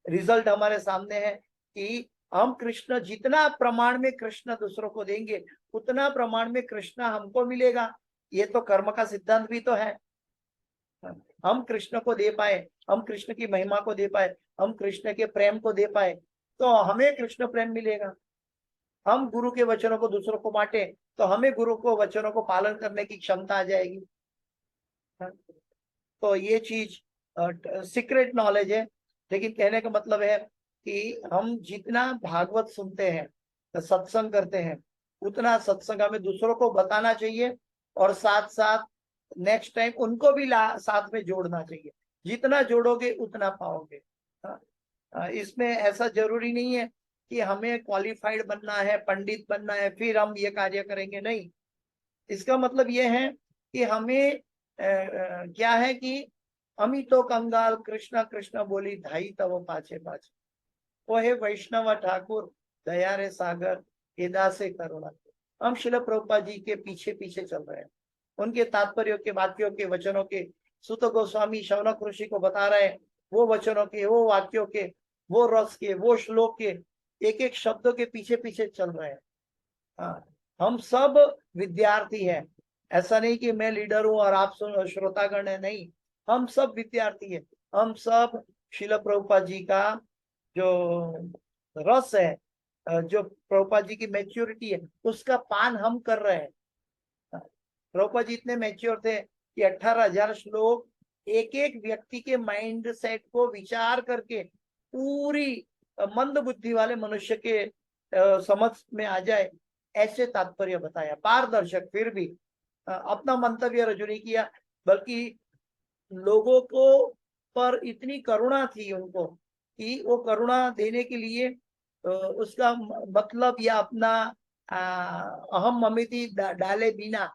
रिजल्ट हमारे सामने है कि हम कृष्ण, जितना प्रमाण में कृष्ण दूसरों को देंगे उतना प्रमाण में कृष्ण हमको मिलेगा। ये तो कर्म का सिद्धांत भी तो है। हम कृष्ण को दे पाए, हम कृष्ण की महिमा को दे पाए, हम कृष्ण के प्रेम को दे पाए तो हमें कृष्ण प्रेम मिलेगा। हम गुरु के वचनों को दूसरों को बांटे तो हमें गुरु को वचनों को पालन करने की क्षमता आ जाएगी। तो ये चीज सीक्रेट नॉलेज है, लेकिन कहने का मतलब है कि हम जितना भागवत सुनते हैं, सत्संग करते हैं, उतना सत्संग हमें दूसरों को बताना चाहिए और साथ साथ नेक्स्ट टाइम उनको भी साथ में जोड़ना चाहिए। जितना जोड़ोगे उतना पाओगे। इसमें ऐसा जरूरी नहीं है कि हमें क्वालिफाइड बनना है, पंडित बनना है फिर हम ये कार्य करेंगे, नहीं। इसका मतलब ये है कि हमें क्या है कि अमी तो कंगाल कृष्णा कृष्णा बोली धाई तव पाछे पाछे, वो है वैष्णव ठाकुर दया रे सागर एदा से करुणा। हम शिल प्रभुपाद जी के पीछे पीछे चल रहे हैं, उनके तात्पर्यों के, वाक्यों के, वचनों के, सुत गोस्वामी शौनक ऋषि को बता रहे हैं वो वचनों के, वो वाक्यों के, वो रस के, वो श्लोक के एक एक शब्दों के पीछे पीछे चल रहे हैं। हाँ, हम सब विद्यार्थी हैं। ऐसा नहीं कि मैं लीडर हूं और आप श्रोतागण है, नहीं। हम सब विद्यार्थी हैं। हम सब शिल प्रभुपाद जी का जो रस है, जो प्रभुपाद जी की मैच्योरिटी है, उसका पान हम कर रहे हैं। प्रभुपाद जी इतने मैच्योर थे कि 18,000 श्लोक एक एक व्यक्ति के माइंड सेट को विचार करके पूरी मंद बुद्धि वाले मनुष्य के समझ में आ जाए ऐसे तात्पर्य बताया, पारदर्शक। फिर भी अपना मंतव्य रजू नहीं किया, बल्कि लोगों को पर इतनी करुणा थी उनको कि वो करुणा देने के लिए उसका मतलब या अपना अहम ममिति डाले बिना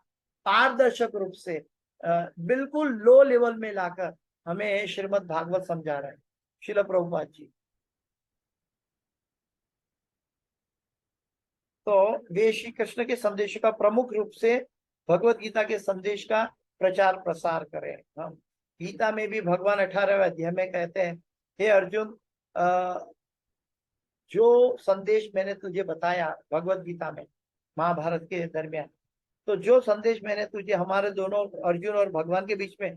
पारदर्शक रूप से बिल्कुल लो लेवल में लाकर हमें श्रीमद् भागवत समझा रहे हैं श्रील प्रभुपाद जी। तो वे श्री कृष्ण के संदेश का प्रमुख रूप से भगवत गीता के संदेश का प्रचार प्रसार करें। हम गीता में भी भगवान 18वें अध्याय में कहते हैं, हे अर्जुन, जो संदेश मैंने तुझे बताया भगवत गीता में महाभारत के दरमियान, तो जो संदेश मैंने तुझे हमारे दोनों अर्जुन और भगवान के बीच में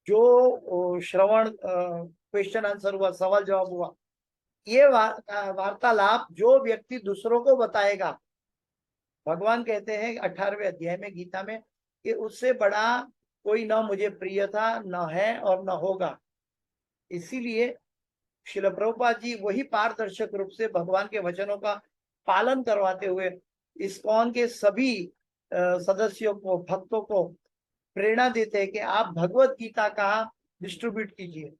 जो श्रवण क्वेश्चन आंसर हुआ, सवाल जवाब हुआ, ये वार्तालाप जो व्यक्ति दूसरों को बताएगा, भगवान कहते हैं 18वें अध्याय में गीता में कि उससे बड़ा कोई न मुझे प्रिय था, न है और न होगा। इसीलिए श्रील प्रभुपाद जी वही पारदर्शक रूप से भगवान के वचनों का पालन करवाते हुए इस्कॉन के सभी सदस्यों को, भक्तों को प्रेरणा देते हैं कि आप भगवत गीता का डिस्ट्रीब्यूट कीजिए।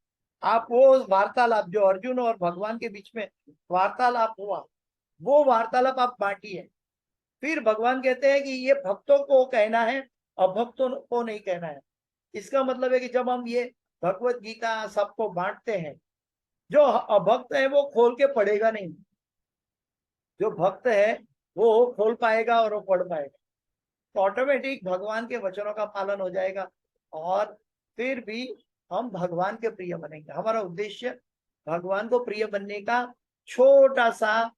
आप वो वार्तालाप जो अर्जुन और भगवान के बीच में वार्तालाप हुआ, वो वार्तालाप आप बांटिए। फिर भगवान कहते हैं कि ये भक्तों को कहना है, अभक्तों को नहीं कहना है। इसका मतलब है कि जब हम ये भगवत गीता सबको बांटते हैं, जो अभक्त है वो खोल के पढ़ेगा नहीं, जो भक्त है वो खोल पाएगा और वो पढ़ पाएगा। तो ऑटोमेटिक भगवान के वचनों का पालन हो जाएगा और फिर भी हम भगवान के प्रिय बनेंगे। हमारा उद्देश्य भगवान को प्रिय बनने का छोटा सा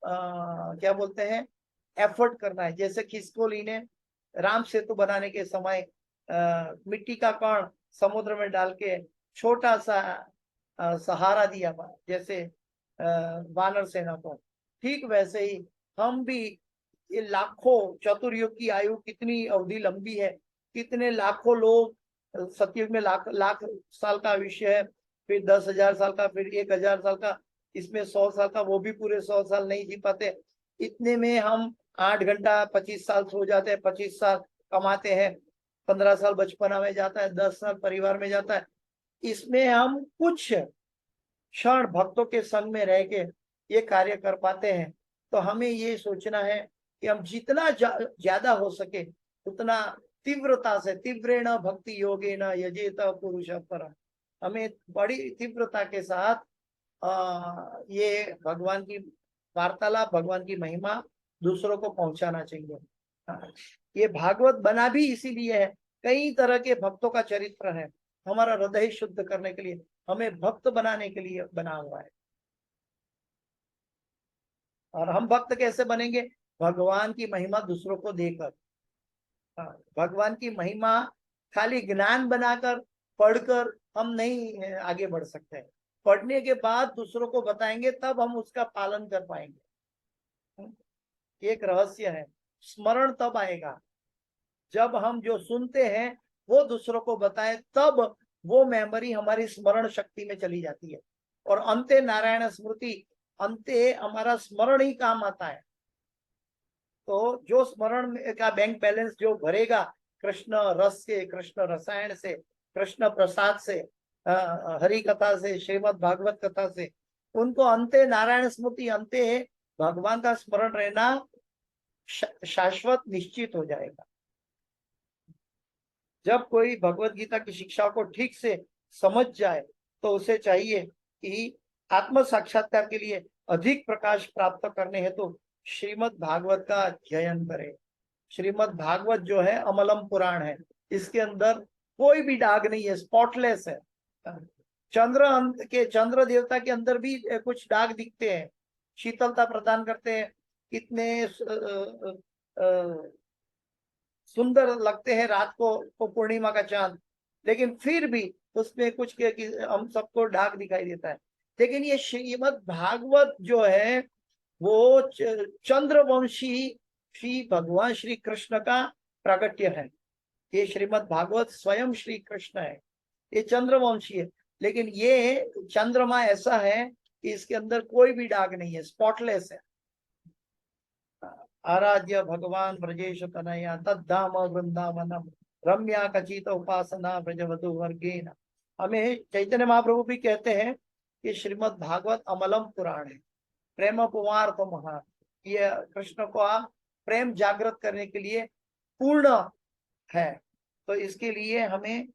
क्या बोलते हैं, एफर्ट करना है। जैसे खिसकोली ने राम सेतु बनाने के समय मिट्टी का कण समुद्र में डाल के छोटा सा सहारा दिया, जैसे वानर सेना को, ठीक वैसे ही हम भी ये लाखों, चतुर्युग की आयु कितनी अवधि लंबी है, कितने लाखों लोग, सतयुग में लाख लाख साल का आयुष्य है, फिर 10,000 साल का, फिर 1,000 साल का, इसमें 100 साल का, वो भी पूरे 100 साल नहीं जी पाते। इतने में हम 8 घंटा 25 साल सो जाते हैं, 25 साल कमाते हैं, 15 साल बचपना में जाता है, 10 साल परिवार में जाता है। इसमें हम कुछ क्षण भक्तों के संग में रह के ये कार्य कर पाते हैं। तो हमें ये सोचना है कि हम जितना ज्यादा हो सके उतना तीव्रता से, तीव्रेण भक्ति योगेन यजेत पुरुष पर, हमें बड़ी तीव्रता के साथ ये भगवान की वार्तालाप, भगवान की महिमा दूसरों को पहुंचाना चाहिए। ये भागवत बना भी इसीलिए है, कई तरह के भक्तों का चरित्र है, हमारा हृदय शुद्ध करने के लिए, हमें भक्त बनाने के लिए बना हुआ है। और हम भक्त कैसे बनेंगे? भगवान की महिमा दूसरों को देकर। भगवान की महिमा खाली ज्ञान बनाकर, पढ़कर हम नहीं आगे बढ़ सकते। पढ़ने के बाद दूसरों को बताएंगे तब हम उसका पालन कर पाएंगे। एक रहस्य है, स्मरण तब आएगा जब हम जो सुनते हैं वो दूसरों को बताएं, तब वो मेमोरी हमारी स्मरण शक्ति में चली जाती है। और अंते नारायण स्मृति, अंते हमारा स्मरण ही काम आता है। तो जो स्मरण का बैंक बैलेंस जो भरेगा कृष्ण रस से, कृष्ण रसायन से, कृष्ण प्रसाद से, हरि कथा से, श्रीमद् भागवत कथा से, उनको अंते नारायण स्मृति, अंते भगवान का स्मरण रहना शाश्वत निश्चित हो जाएगा। जब कोई भगवत गीता की शिक्षा को ठीक से समझ जाए तो उसे चाहिए कि आत्म साक्षात्कार के लिए अधिक प्रकाश प्राप्त करने हेतु तो श्रीमद् भागवत का अध्ययन करें। श्रीमद् भागवत जो है अमलम पुराण है, इसके अंदर कोई भी दाग नहीं है, स्पॉटलेस है। चंद्र देवता के अंदर भी कुछ दाग दिखते हैं, शीतलता प्रदान करते हैं, कितने सुंदर लगते हैं रात को पूर्णिमा का चांद, लेकिन फिर भी उसमें कुछ हम सबको दाग दिखाई देता है। लेकिन ये श्रीमद् भागवत जो है वो चंद्रवंशी श्री भगवान श्री कृष्ण का प्राकट्य है। ये श्रीमद् भागवत स्वयं श्री कृष्ण है, ये चंद्रवंशी है। लेकिन ये चंद्रमा ऐसा है कि इसके अंदर कोई भी दाग नहीं है, स्पॉटलेस है। आराध्य भगवान ब्रजेश तनया तद्धाम वृंदावनम रम्या कचित उपासना ब्रजवधु वर्गेन। हमें चैतन्य महाप्रभु भी कहते हैं कि श्रीमद् भागवत अमलम पुराण है, प्रेम कुमार तो महान। ये कृष्ण को प्रेम जागृत करने के लिए पूर्ण है। तो इसके लिए हमें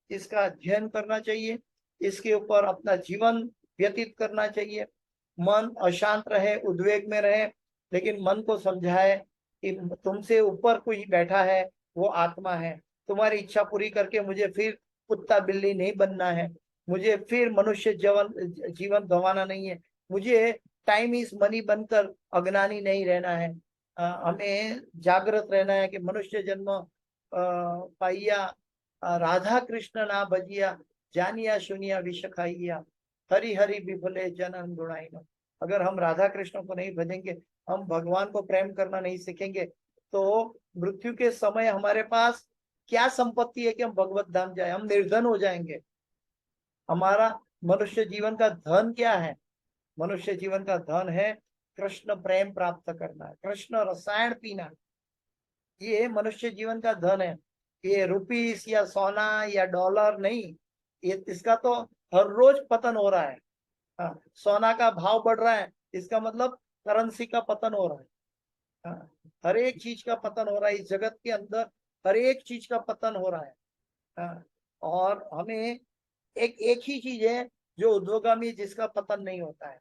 इसका अध्ययन करना चाहिए, इसके ऊपर अपना जीवन व्यतीत करना चाहिए। मन अशांत रहे, उद्वेग में रहे, लेकिन मन को समझाए कि तुमसे ऊपर कोई बैठा है, वो आत्मा है। तुम्हारी इच्छा पूरी करके मुझे फिर कुत्ता बिल्ली नहीं बनना है, मुझे फिर मनुष्य जीवन जीवन गंवाना नहीं है, मुझे टाइम इज मनी बनकर अज्ञानी नहीं रहना है। हमें जागृत रहना है कि मनुष्य जन्म पाइया, राधा कृष्ण ना भजिया, जानिया सुनिया विष खाइया, हरि हरि विफले जनन गुणाई। अगर हम राधा कृष्ण को नहीं भजेंगे, हम भगवान को प्रेम करना नहीं सीखेंगे, तो मृत्यु के समय हमारे पास क्या संपत्ति है कि हम भगवत धाम जाए? हम निर्धन हो जाएंगे। हमारा मनुष्य जीवन का धन क्या है? मनुष्य जीवन का धन है कृष्ण प्रेम प्राप्त करना, कृष्ण रसायन पीना। ये मनुष्य जीवन का धन है। ये रुपीस या सोना या डॉलर नहीं, ये इसका तो हर रोज पतन हो रहा है। हाँ, सोना का भाव बढ़ रहा है, इसका मतलब करेंसी का पतन हो रहा है। हाँ, हर एक चीज का पतन हो रहा है इस जगत के अंदर, हर एक चीज का पतन हो रहा है। हाँ, और हमें एक एक ही चीज है जो उद्योगामी, जिसका पतन नहीं होता है,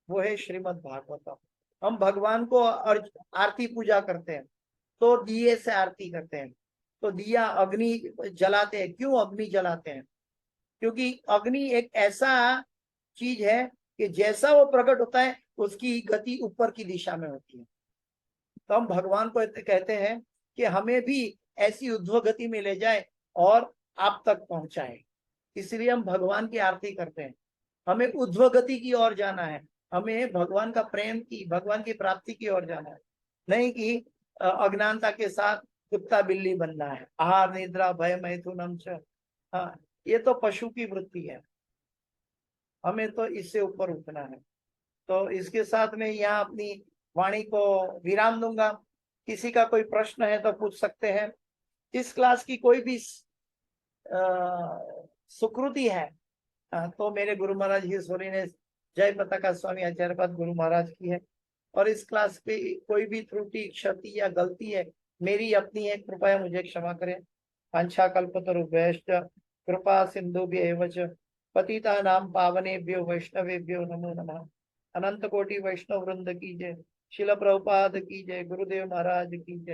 वो है श्रीमद् भागवतम। हम भगवान को आरती पूजा करते हैं तो दिए से आरती करते हैं, तो दिया अग्नि जलाते हैं। क्यों अग्नि जलाते हैं? क्योंकि अग्नि एक ऐसा चीज है कि जैसा वो प्रकट होता है उसकी गति ऊपर की दिशा में होती है। तो हम भगवान को कहते हैं कि हमें भी ऐसी ऊर्ध्व गति में ले जाए और आप तक पहुंचाए। इसलिए हम भगवान की आरती करते हैं। हमें ऊर्ध्व गति की ओर जाना है, हमें भगवान का प्रेम की, भगवान की प्राप्ति की ओर जाना है, नहीं कि अज्ञानता के साथ कुत्ता बिल्ली बनना है। आहार निद्रा भय मैथुनम च। हाँ, ये तो पशु की वृत्ति है, हमें तो इससे ऊपर उठना है। तो इसके साथ में यहाँ अपनी वाणी को विराम दूंगा। किसी का कोई प्रश्न है तो पूछ सकते हैं। इस क्लास की कोई भी सुकृति है तो मेरे गुरु महाराज ही सोरी ने जय पताका स्वामी आचार्यपाद गुरु महाराज की है। और इस क्लास पे कोई भी त्रुटि क्षति या गलती है, मेरी अपनी है, कृपया मुझे क्षमा करें। वांछा कल्पतरुभ्यश्च कृपा सिंधुभ्येव च पतितानां पावनेभ्यो वैष्णवेभ्यो नमो नमः। अनंत कोटि वैष्णव वृंद की जय। शिल प्रभुपाद की जय। गुरुदेव महाराज की जय।